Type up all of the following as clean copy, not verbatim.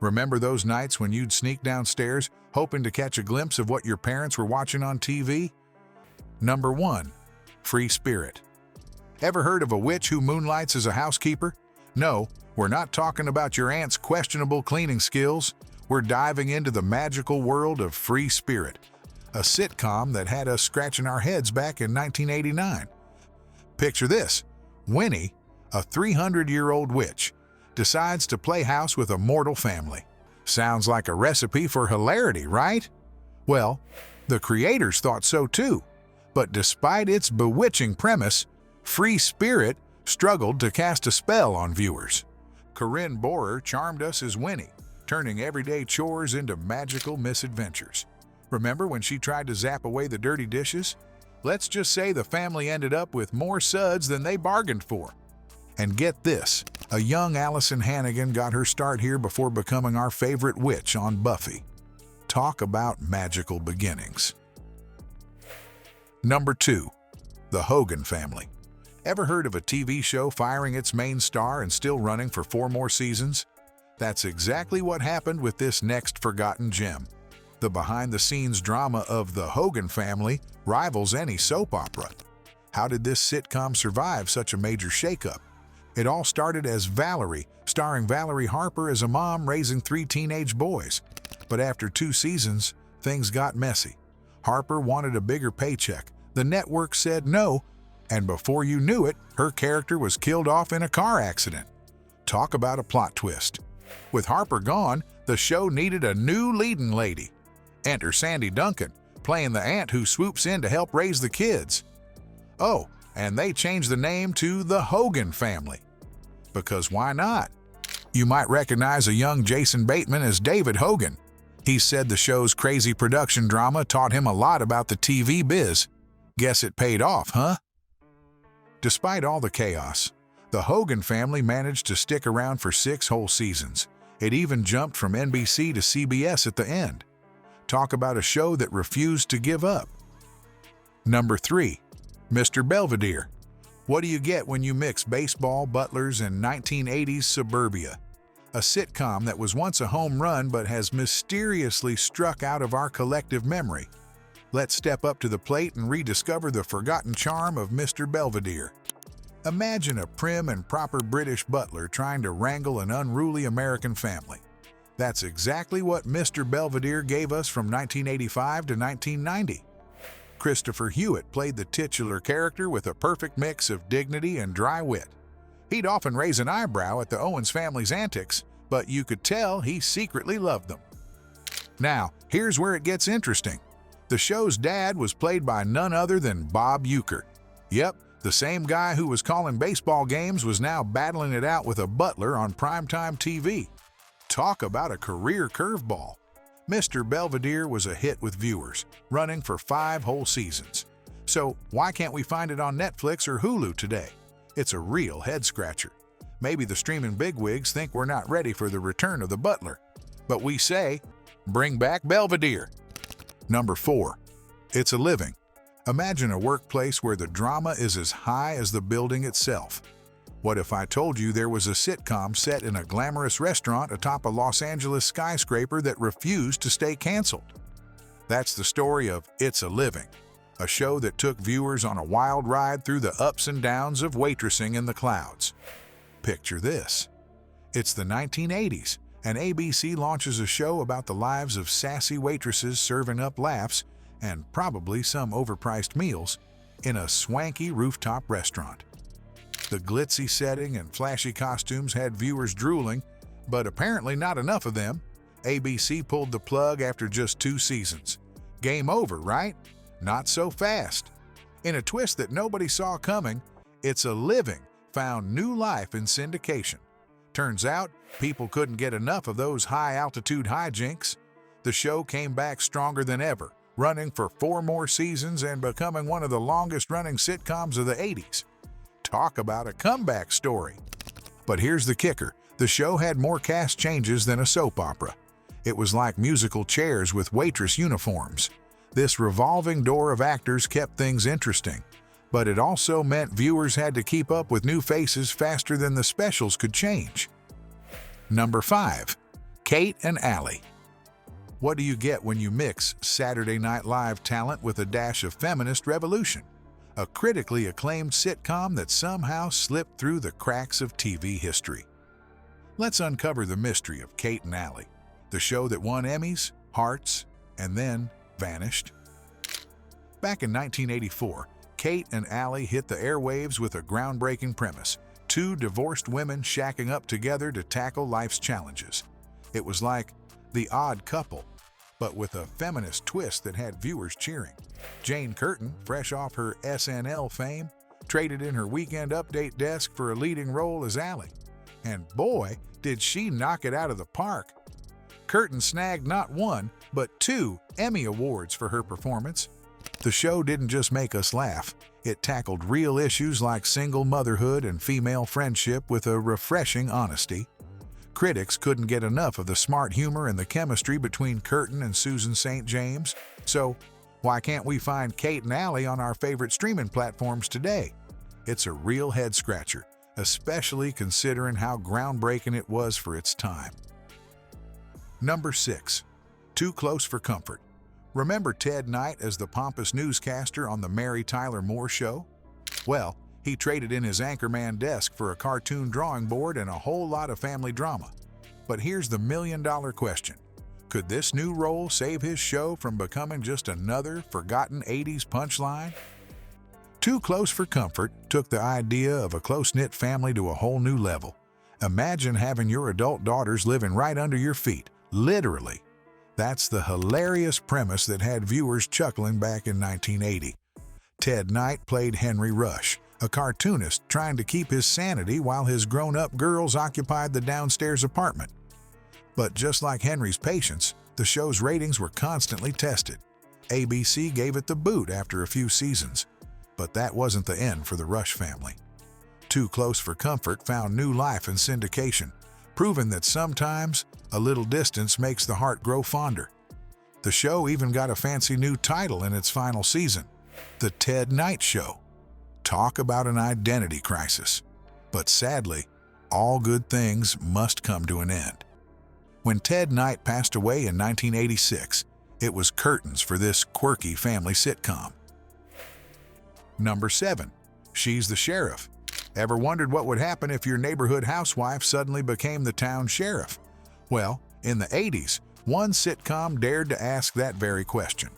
Remember those nights when you'd sneak downstairs hoping to catch a glimpse of what your parents were watching on TV? Number 1. Free Spirit. Ever heard of a witch who moonlights as a housekeeper? No, we're not talking about your aunt's questionable cleaning skills. We're diving into the magical world of Free Spirit, a sitcom that had us scratching our heads back in 1989. Picture this: Winnie, a 300-year-old witch, decides to play house with a mortal family. Sounds like a recipe for hilarity, right? Well, the creators thought so too. But despite its bewitching premise, Free Spirit struggled to cast a spell on viewers. Corinne Bohrer charmed us as Winnie, turning everyday chores into magical misadventures. Remember when she tried to zap away the dirty dishes? Let's just say the family ended up with more suds than they bargained for. And get this, a young Allison Hannigan got her start here before becoming our favorite witch on Buffy. Talk about magical beginnings. Number 2. The Hogan Family. Ever heard of a TV show firing its main star and still running for 4 more seasons? That's exactly what happened with this next forgotten gem. The behind-the-scenes drama of The Hogan Family rivals any soap opera. How did this sitcom survive such a major shakeup? It all started as Valerie, starring Valerie Harper as a mom raising 3 teenage boys. But after 2 seasons, things got messy. Harper wanted a bigger paycheck. The network said no, and before you knew it, her character was killed off in a car accident. Talk about a plot twist. With Harper gone, the show needed a new leading lady. Enter Sandy Duncan, playing the aunt who swoops in to help raise the kids. Oh, and they changed the name to The Hogan Family. Because why not? You might recognize a young Jason Bateman as David Hogan. He said the show's crazy production drama taught him a lot about the TV biz. Guess it paid off, huh? Despite all the chaos, the Hogan Family managed to stick around for 6 whole seasons. It even jumped from NBC to CBS at the end. Talk about a show that refused to give up. Number 3. Mr. Belvedere. What do you get when you mix baseball, butlers, and 1980s suburbia? A sitcom that was once a home run but has mysteriously struck out of our collective memory. Let's step up to the plate and rediscover the forgotten charm of Mr. Belvedere. Imagine a prim and proper British butler trying to wrangle an unruly American family. That's exactly what Mr. Belvedere gave us from 1985 to 1990. Christopher Hewitt played the titular character with a perfect mix of dignity and dry wit. He'd often raise an eyebrow at the Owens family's antics, but you could tell he secretly loved them. Now, here's where it gets interesting. The show's dad was played by none other than Bob Uecker. Yep, the same guy who was calling baseball games was now battling it out with a butler on primetime TV. Talk about a career curveball. Mr. Belvedere was a hit with viewers, running for 5 whole seasons. So why can't we find it on Netflix or Hulu today? It's a real head-scratcher. Maybe the streaming bigwigs think we're not ready for the return of the butler. But we say, bring back Belvedere. Number 4. It's a Living. Imagine a workplace where the drama is as high as the building itself. What if I told you there was a sitcom set in a glamorous restaurant atop a Los Angeles skyscraper that refused to stay canceled? That's the story of It's a Living, a show that took viewers on a wild ride through the ups and downs of waitressing in the clouds. Picture this. It's the 1980s, and ABC launches a show about the lives of sassy waitresses serving up laughs and probably some overpriced meals in a swanky rooftop restaurant. The glitzy setting and flashy costumes had viewers drooling, but apparently not enough of them. ABC pulled the plug after just 2 seasons. Game over, right? Not so fast. In a twist that nobody saw coming, It's a Living found new life in syndication. Turns out, people couldn't get enough of those high-altitude hijinks. The show came back stronger than ever, running for 4 more seasons and becoming one of the longest-running sitcoms of the 80s. Talk about a comeback story. But here's the kicker. The show had more cast changes than a soap opera. It was like musical chairs with waitress uniforms. This revolving door of actors kept things interesting, but it also meant viewers had to keep up with new faces faster than the specials could change. Number 5. Kate and Allie. What do you get when you mix Saturday Night Live talent with a dash of feminist revolution? A critically acclaimed sitcom that somehow slipped through the cracks of TV history. Let's uncover the mystery of Kate and Allie, the show that won Emmys, hearts, and then vanished. Back in 1984, Kate and Allie hit the airwaves with a groundbreaking premise: two divorced women shacking up together to tackle life's challenges. It was like The Odd Couple, but with a feminist twist that had viewers cheering. Jane Curtin, fresh off her SNL fame, traded in her Weekend Update desk for a leading role as Allie. And boy, did she knock it out of the park. Curtin snagged not one, but 2 Emmy Awards for her performance. The show didn't just make us laugh. It tackled real issues like single motherhood and female friendship with a refreshing honesty. Critics couldn't get enough of the smart humor and the chemistry between Curtin and Susan St. James. So, why can't we find Kate and Allie on our favorite streaming platforms today? It's a real head-scratcher, especially considering how groundbreaking it was for its time. Number 6. Too Close for Comfort. Remember Ted Knight as the pompous newscaster on the Mary Tyler Moore Show? Well, he traded in his anchorman desk for a cartoon drawing board and a whole lot of family drama. But here's the million-dollar question. Could this new role save his show from becoming just another forgotten 80s punchline? Too Close for Comfort took the idea of a close-knit family to a whole new level. Imagine having your adult daughters living right under your feet, literally. That's the hilarious premise that had viewers chuckling back in 1980. Ted Knight played Henry Rush, a cartoonist trying to keep his sanity while his grown-up girls occupied the downstairs apartment. But just like Henry's patience, the show's ratings were constantly tested. ABC gave it the boot after a few seasons. But that wasn't the end for the Rush family. Too Close for Comfort found new life in syndication, proving that sometimes a little distance makes the heart grow fonder. The show even got a fancy new title in its final season, The Ted Knight Show. Talk about an identity crisis. But sadly, all good things must come to an end. When Ted Knight passed away in 1986, it was curtains for this quirky family sitcom. Number 7. She's the Sheriff. Ever wondered what would happen if your neighborhood housewife suddenly became the town sheriff? Well, in the 80s, one sitcom dared to ask that very question.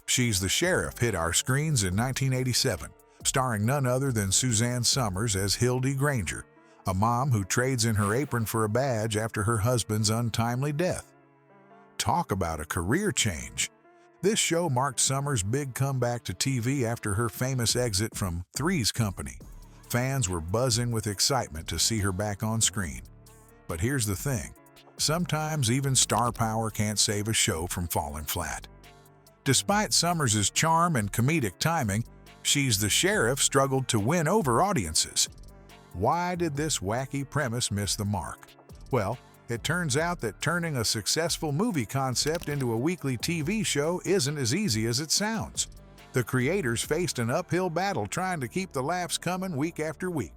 She's the Sheriff hit our screens in 1987, starring none other than Suzanne Summers as Hildy Granger, a mom who trades in her apron for a badge after her husband's untimely death. Talk about a career change. This show marked Summers' big comeback to TV after her famous exit from Three's Company. Fans were buzzing with excitement to see her back on screen. But here's the thing. Sometimes even star power can't save a show from falling flat. Despite Summers' charm and comedic timing, She's the Sheriff struggled to win over audiences. Why did this wacky premise miss the mark? Well, it turns out that turning a successful movie concept into a weekly TV show isn't as easy as it sounds. The creators faced an uphill battle trying to keep the laughs coming week after week.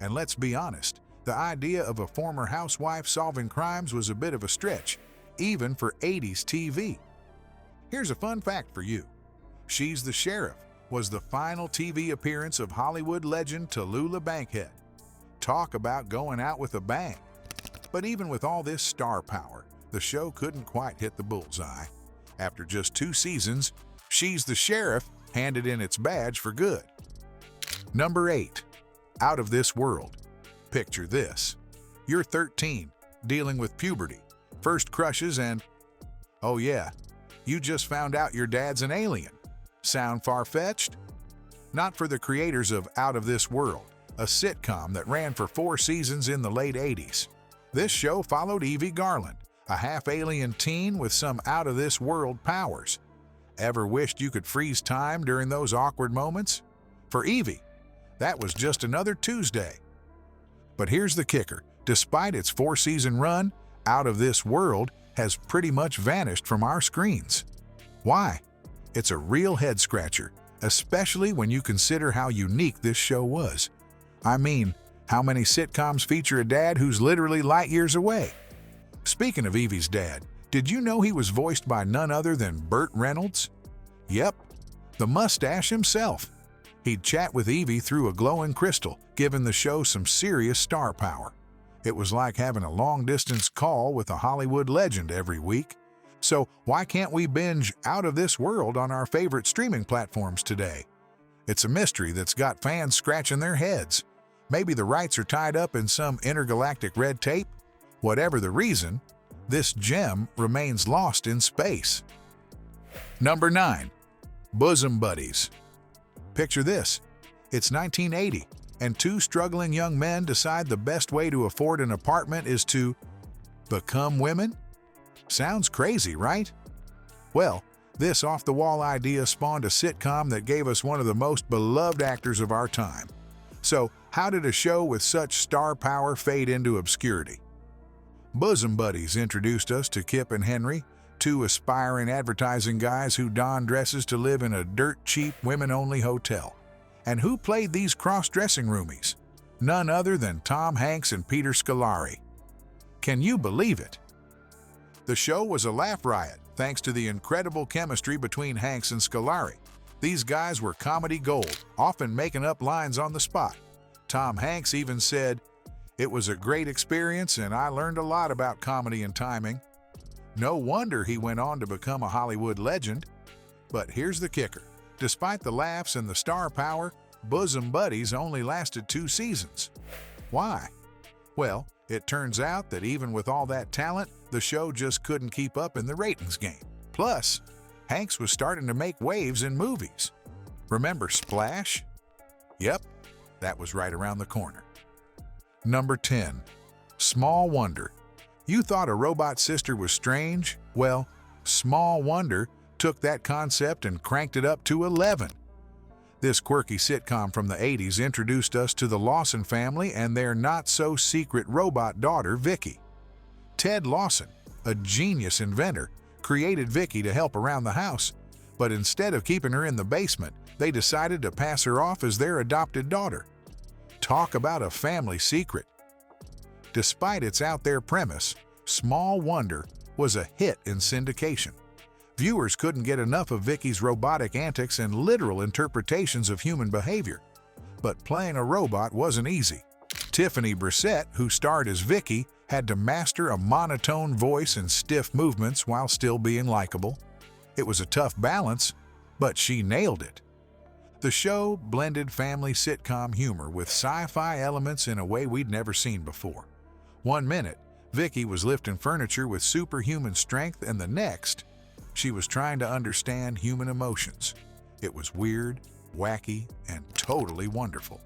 And let's be honest, the idea of a former housewife solving crimes was a bit of a stretch, even for 80s TV. Here's a fun fact for you. She's the Sheriff was the final TV appearance of Hollywood legend Tallulah Bankhead. Talk about going out with a bang. But even with all this star power, the show couldn't quite hit the bullseye. After just 2 seasons, She's the Sheriff handed in its badge for good. Number 8. Out of This World. Picture this. You're 13, dealing with puberty, first crushes, and oh yeah, you just found out your dad's an alien. Sound far-fetched? Not for the creators of Out of This World, a sitcom that ran for 4 seasons in the late 80s. This show followed Evie Garland, a half-alien teen with some out-of-this-world powers. Ever wished you could freeze time during those awkward moments? For Evie, that was just another Tuesday. But here's the kicker. Despite its 4-season run, Out of This World has pretty much vanished from our screens. Why? It's a real head-scratcher, especially when you consider how unique this show was. I mean, how many sitcoms feature a dad who's literally light years away? Speaking of Evie's dad, did you know he was voiced by none other than Burt Reynolds? Yep, the mustache himself. He'd chat with Evie through a glowing crystal, giving the show some serious star power. It was like having a long-distance call with a Hollywood legend every week. So why can't we binge Out of This World on our favorite streaming platforms today? It's a mystery that's got fans scratching their heads. Maybe the rights are tied up in some intergalactic red tape? Whatever the reason, this gem remains lost in space. Number 9. Bosom Buddies. Picture this. It's 1980, and two struggling young men decide the best way to afford an apartment is to become women? Sounds crazy, right? Well, this off-the-wall idea spawned a sitcom that gave us one of the most beloved actors of our time. So, how did a show with such star power fade into obscurity? Bosom Buddies introduced us to Kip and Henry, two aspiring advertising guys who don dresses to live in a dirt-cheap, women-only hotel. And who played these cross-dressing roomies? None other than Tom Hanks and Peter Scolari. Can you believe it? The show was a laugh riot thanks to the incredible chemistry between Hanks and Scolari. These guys were comedy gold, often making up lines on the spot. Tom Hanks even said, "It was a great experience and I learned a lot about comedy and timing." No wonder he went on to become a Hollywood legend. But here's the kicker. Despite the laughs and the star power, Bosom Buddies only lasted 2 seasons. Why? Well, it turns out that even with all that talent, the show just couldn't keep up in the ratings game. Plus, Hanks was starting to make waves in movies. Remember Splash? Yep, that was right around the corner. Number 10. Small Wonder. You thought a robot sister was strange? Well, Small Wonder took that concept and cranked it up to 11. This quirky sitcom from the 80s introduced us to the Lawson family and their not-so-secret robot daughter, Vicky. Ted Lawson, a genius inventor, created Vicky to help around the house, but instead of keeping her in the basement, they decided to pass her off as their adopted daughter. Talk about a family secret. Despite its out-there premise, Small Wonder was a hit in syndication. Viewers couldn't get enough of Vicky's robotic antics and literal interpretations of human behavior. But playing a robot wasn't easy. Tiffany Brissett, who starred as Vicky, had to master a monotone voice and stiff movements while still being likable. It was a tough balance, but she nailed it. The show blended family sitcom humor with sci-fi elements in a way we'd never seen before. One minute, Vicky was lifting furniture with superhuman strength, and the next, she was trying to understand human emotions. It was weird, wacky, and totally wonderful.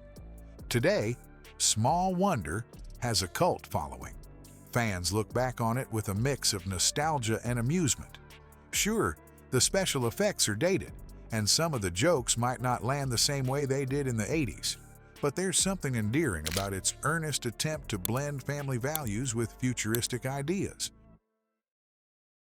Today, Small Wonder has a cult following. Fans look back on it with a mix of nostalgia and amusement. Sure, the special effects are dated, and some of the jokes might not land the same way they did in the 80s. But there's something endearing about its earnest attempt to blend family values with futuristic ideas.